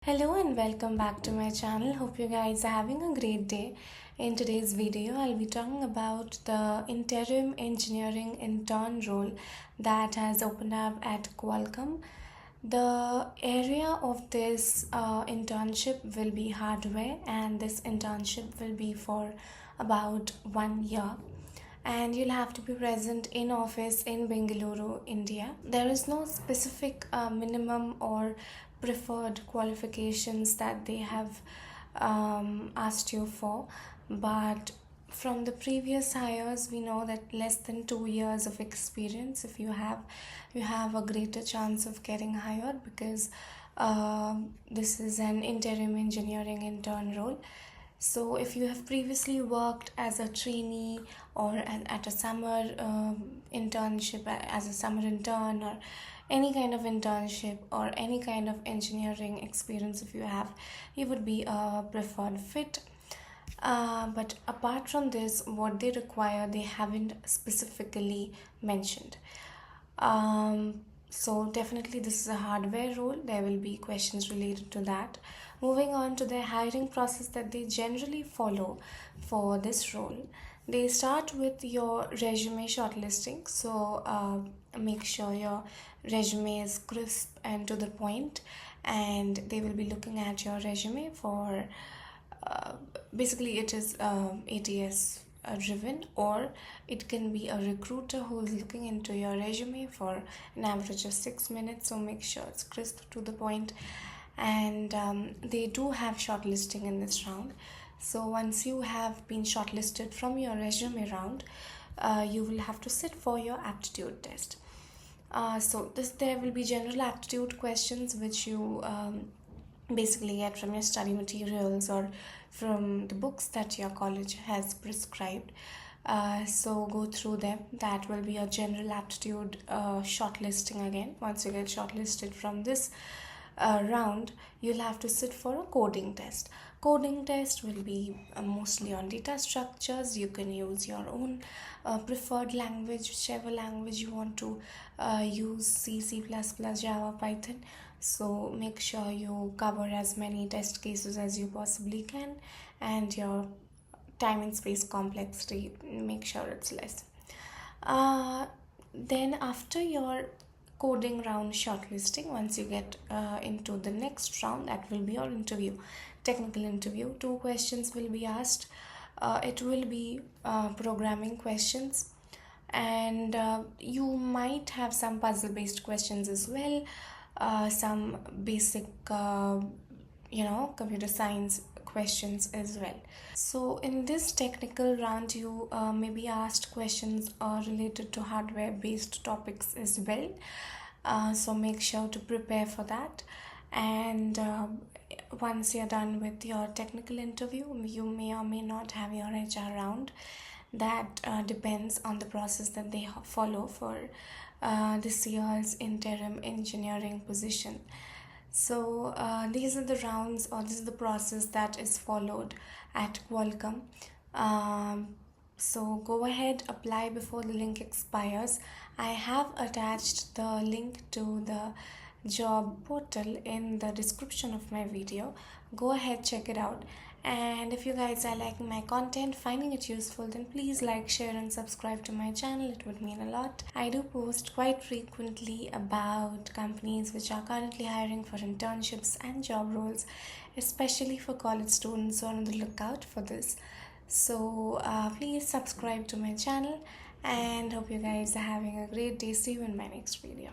Hello and welcome back to my channel. Hope you guys are having a great day. In today's video, I'll be talking about the Interim Engineering Intern role that has opened up at Qualcomm. The area of this internship will be hardware, and this internship will be for about 1 year. And you'll have to be present in office in Bengaluru, India. There is no specific minimum or preferred qualifications that they have asked you for, but from the previous hires we know that less than 2 years of experience, if you have a greater chance of getting hired, because this is an interim engineering intern role. So if you have previously worked as a trainee or at a summer internship, as a summer intern, or any kind of internship or any kind of engineering experience, if you have, you would be a preferred fit. But apart from this, what they require, they haven't specifically mentioned. So definitely this is a hardware role. There will be questions related to that. Moving on to the hiring process that they generally follow for this role, they start with your resume shortlisting. So make sure your resume is crisp and to the point, and they will be looking at your resume for basically it is ATS driven, or it can be a recruiter who is looking into your resume for an average of 6 minutes. So make sure it's crisp to the point. And they do have shortlisting in this round. So once you have been shortlisted from your resume round, you will have to sit for your aptitude test. There will be general aptitude questions which you basically get from your study materials or from the books that your college has prescribed. So go through them. That will be a general aptitude shortlisting again. Once you get shortlisted from this round, you'll have to sit for a coding test. Coding test will be mostly on data structures. You can use your own preferred language, whichever language you want to use, C, C++, Java, Python. So make sure you cover as many test cases as you possibly can, and your time and space complexity, make sure it's less. Then after your coding round shortlisting, once you get into the next round, that will be your interview, technical interview. 2 questions will be asked. It will be programming questions, and you might have some puzzle based questions as well, some basic computer science questions as well. So in this technical round, you may be asked questions related to hardware based topics as well. So make sure to prepare for that. And once you're done with your technical interview, you may or may not have your HR round. That depends on the process that they follow for this year's interim engineering position. So these are the rounds, or this is the process that is followed at Qualcomm. So go ahead, apply before the link expires. I have attached the link to the job portal in the description of my video. Go ahead, check it out. And if you guys are liking my content, finding it useful, then please like, share and subscribe to my channel. It would mean a lot. I do post quite frequently about companies which are currently hiring for internships and job roles, especially for college students, so on the lookout for this. So please subscribe to my channel, and hope you guys are having a great day. See you in my next video.